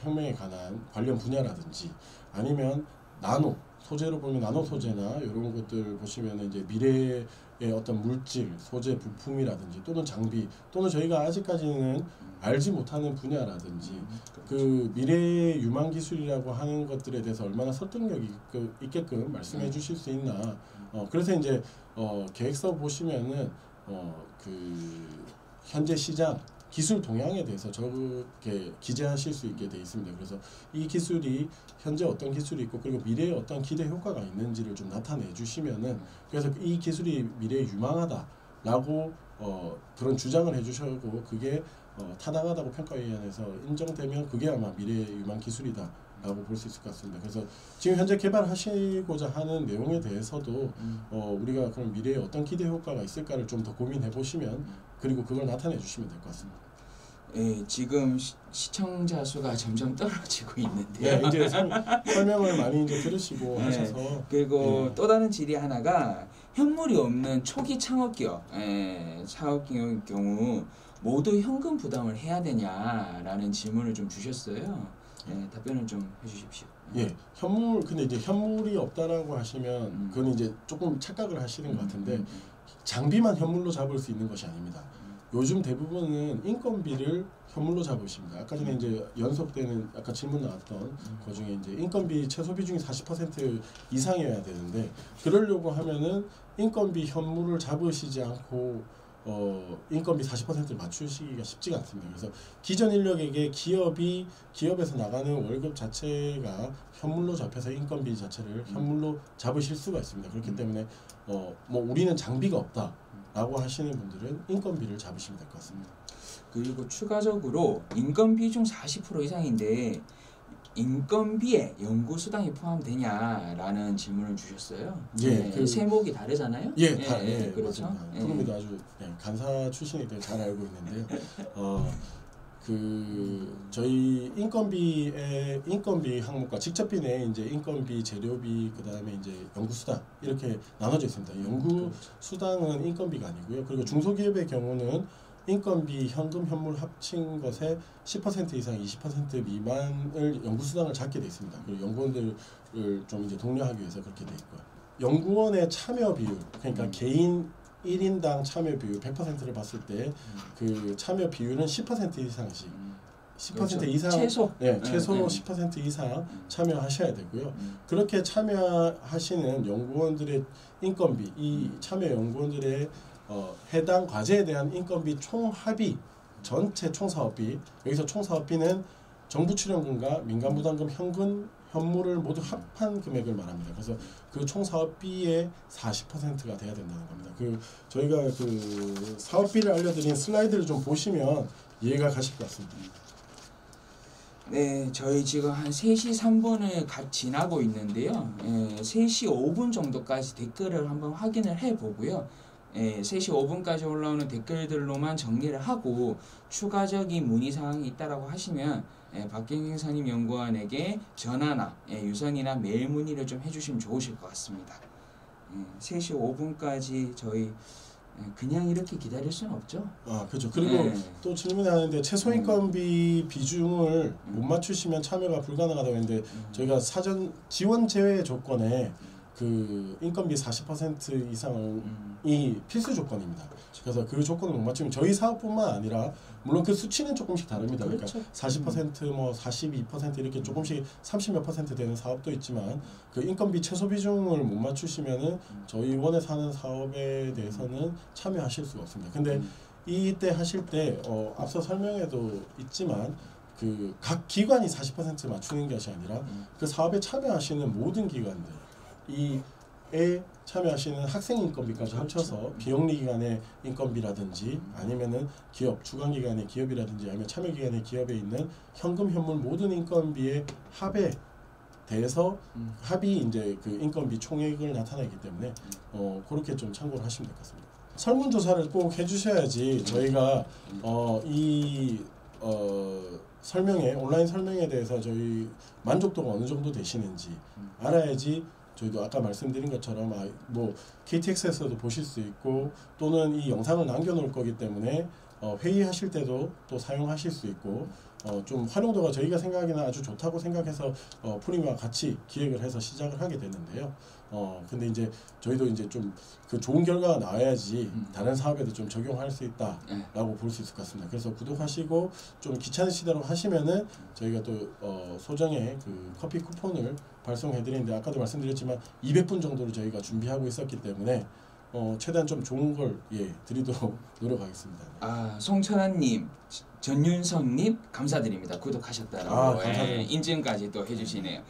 혁명에 관한 관련 분야라든지, 아니면 나노 소재로 보면 나노 소재나 이런 것들 보시면 이제 미래의 어떤 물질, 소재, 부품이라든지 또는 장비, 또는 저희가 아직까지는 알지 못하는 분야라든지 그 미래 유망 기술이라고 하는 것들에 대해서 얼마나 설득력이 있게끔 말씀해 주실 수 있나. 그래서 이제 계획서 보시면은 그 현재 시장 기술 동향에 대해서 저렇게 기재하실 수 있게 돼 있습니다. 그래서 이 기술이 현재 어떤 기술이 있고, 그리고 미래에 어떤 기대 효과가 있는지를 좀 나타내 주시면은, 그래서 이 기술이 미래에 유망하다라고 그런 주장을 해주셔고, 그게 타당하다고 평가위원회에서 인정되면 그게 아마 미래 유망 기술이다라고 볼 수 있을 것 같습니다. 그래서 지금 현재 개발하시고자 하는 내용에 대해서도 우리가 그럼 미래에 어떤 기대 효과가 있을까를 좀 더 고민해 보시면, 그리고 그걸 나타내 주시면 될 것 같습니다. 예, 지금 시청자 수가 점점 떨어지고 있는데요. 네, 이제 설명을 많이 이제 들으시고 하셔서. 그리고 또 다른 질의 하나가, 현물이 없는 초기 창업기업, 창업기업의 경우 모두 현금 부담을 해야 되냐라는 질문을 좀 주셨어요. 답변을 좀 해주십시오. 현물, 근데 이제 현물이 없다라고 하시면 그건 이제 조금 착각을 하시는 것 같은데, 장비만 현물로 잡을 수 있는 것이 아닙니다. 요즘 대부분은 인건비를 현물로 잡으십니다. 아까 전에 이제 연속되는 아까 질문 나왔던 그 중에 이제 인건비 최소 비중이 40% 이상이어야 되는데, 그러려고 하면은 인건비 현물을 잡으시지 않고 인건비 40%를 맞추시기가 쉽지가 않습니다. 그래서 기존 인력에게 기업에서 나가는 월급 자체가 현물로 잡혀서 인건비 자체를 현물로 잡으실 수가 있습니다. 그렇기 때문에 뭐 우리는 장비가 없다라고 하시는 분들은 인건비를 잡으시면 될 것 같습니다. 그리고 추가적으로 인건 비중 40% 이상인데 인건비에 연구수당이 포함되냐라는 질문을 주셨어요. 그 세목이 다르잖아요. 그렇죠. 그럼에도 아주 간사 출신이기 때문에 잘 알고 있는데요. 저희 인건비 항목과 직접비 내에 이제 인건비, 재료비, 그 다음에 이제 연구수당 이렇게 나눠져 있습니다. 연구수당은 인건비가 아니고요. 그리고 중소기업의 경우는 인건비, 현금, 현물 합친 것에 10% 이상 20% 미만을 연구수당을 잡게 돼 있습니다. 그리고 연구원들을 좀 이제 독려하기 위해서 그렇게 돼 있고요. 연구원의 참여 비율, 그러니까 개인 1인당 참여 비율 100%를 봤을 때 그 참여 비율은 10% 이상씩 10% 그렇죠. 이상 최소 10% 이상 참여하셔야 되고요. 그렇게 참여하시는 연구원들의 인건비, 이 참여 연구원들의 해당 과제에 대한 인건비 총합이 전체 총사업비, 여기서 총사업비는 정부 출연금과 민간 부담금 현물을 모두 합한 금액을 말합니다. 그래서 그 총 사업비의 40%가 돼야 된다는 겁니다. 저희가 그 사업비를 알려드린 슬라이드를 좀 보시면 이해가 가실 것 같습니다. 네, 저희 지금 한 3시 3분을 갓 지나고 있는데요. 3시 5분 정도까지 댓글을 한번 확인을 해보고요. 3시 5분까지 올라오는 댓글들로만 정리를 하고 추가적인 문의사항이 있다라고 하시면 박경진 선임 연구원에게 전화나 유선이나 메일 문의를 좀 해주시면 좋으실 것 같습니다. 3시 5분까지 저희 그냥 이렇게 기다릴 수는 없죠. 아, 그렇죠. 그리고 또 질문하는데 최소인건비 비중을 못 맞추시면 참여가 불가능하다고 했는데 저희가 사전 지원 제외 조건에 그 인건비 40% 이상이 필수 조건입니다. 그래서 그 조건을 못 맞추면 저희 사업뿐만 아니라 물론 그 수치는 조금씩 다릅니다. 그러니까 40% 뭐 42% 이렇게 조금씩 30몇 % 되는 사업도 있지만 그 인건비 최소 비중을 못 맞추시면은 저희 원에서 하는 사업에 대해서는 참여하실 수가 없습니다. 근데 이때 하실 때 앞서 설명에도 있지만 그 각 기관이 40% 맞추는 것이 아니라 그 사업에 참여하시는 모든 기관들 이에 참여하시는 학생 인건비까지 합쳐서 비영리 기관의 인건비라든지 아니면은 기업 주관기관의 기업이라든지 아니면 참여기관의 기업에 있는 현금 현물 모든 인건비의 합에 대해서 합이 이제 그 인건비 총액을 나타내기 때문에 그렇게 좀 참고를 하시면 될 것 같습니다. 설문조사를 꼭 해주셔야지 저희가 설명에 온라인 설명에 대해서 저희 만족도가 어느 정도 되시는지 알아야지. 저희도 아까 말씀드린 것처럼 뭐 KTX에서도 보실 수 있고 또는 이 영상을 남겨놓을 거기 때문에 회의하실 때도 또 사용하실 수 있고 좀 활용도가 저희가 생각하기는 아주 좋다고 생각해서 프림과 같이 기획을 해서 시작을 하게 됐는데요. 근데 이제 저희도 이제 좀 그 좋은 결과가 나와야지 다른 사업에도 좀 적용할 수 있다라고 볼 수 있을 것 같습니다. 그래서 구독하시고 좀 귀찮으시다고 하시면은 저희가 또 소정의 그 커피 쿠폰을 발송해드리는데 아까도 말씀드렸지만 200분 정도를 저희가 준비하고 있었기 때문에 최대한 좀 좋은 걸 드리도록 노력하겠습니다. 송철환님, 전윤성님 감사드립니다. 구독하셨다라고 감사드립니다. 인증까지 또 해주시네요.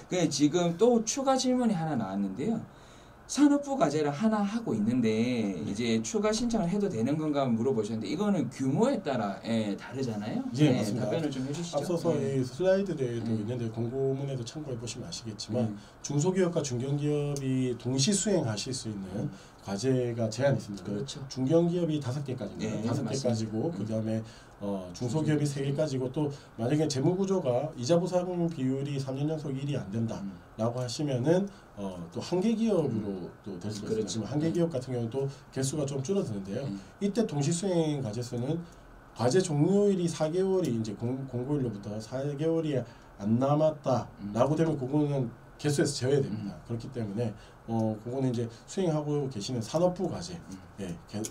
그 지금 또 추가 질문이 하나 나왔는데요. 산업부 과제를 하나 하고 있는데 이제 추가 신청을 해도 되는 건가 물어보셨는데 이거는 규모에 따라 다르잖아요. 맞습니다. 답변을 좀 해주시죠. 앞서서 이 슬라이드에도 있는데 공고문에도 참고해 보시면 아시겠지만 중소기업과 중견기업이 동시 수행하실 수 있는 과제가 제한이 있습니다. 그렇죠. 중견기업이 5개까지입니다. 5개까지고 그 다음에 중소기업이 3개까지고 또 만약에 재무구조가 이자 보상 비율이 3년 연속 1이 안 된다라고 하시면은 또 한계 기업으로 또 될 수가 있지만 한계 기업 같은 경우는 또 개수가 좀 줄어드는데요. 이때 동시 수행 과제 수는 과제 종료일이 4개월이 이제 공고일로부터 4개월이 안 남았다라고 되면 그거는 개수에서 제외됩니다. 그렇기 때문에 그거는 이제 수행하고 계시는 산업부 과제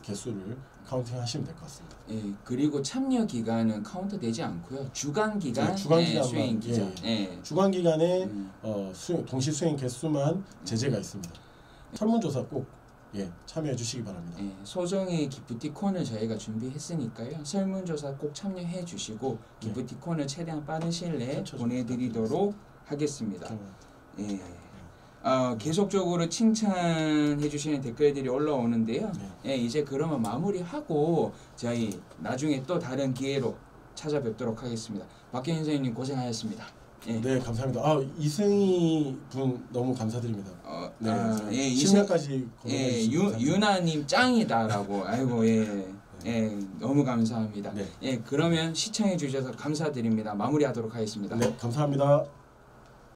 개수를 카운팅하시면 될 것 같습니다. 그리고 참여 기간은 카운트되지 않고요. 주간 기간 수행 기간. 주간 기간에 동시 수행 개수만 제재가 있습니다. 설문조사 꼭 참여해 주시기 바랍니다. 소정의 기프티콘을 저희가 준비했으니까요. 설문조사 꼭 참여해 주시고 기프티콘을 최대한 빠른 시일 내에 보내드리도록 하겠습니다. 계속적으로 칭찬해 주시는 댓글들이 올라오는데요. 이제 그러면 마무리하고 저희 나중에 또 다른 기회로 찾아뵙도록 하겠습니다. 박경진 선생님 고생하셨습니다. 네, 감사합니다. 이승희 분 너무 감사드립니다. 10년까지 유나님 짱이다라고. 아이고 너무 감사합니다. 그러면 시청해 주셔서 감사드립니다. 마무리하도록 하겠습니다. 네, 감사합니다.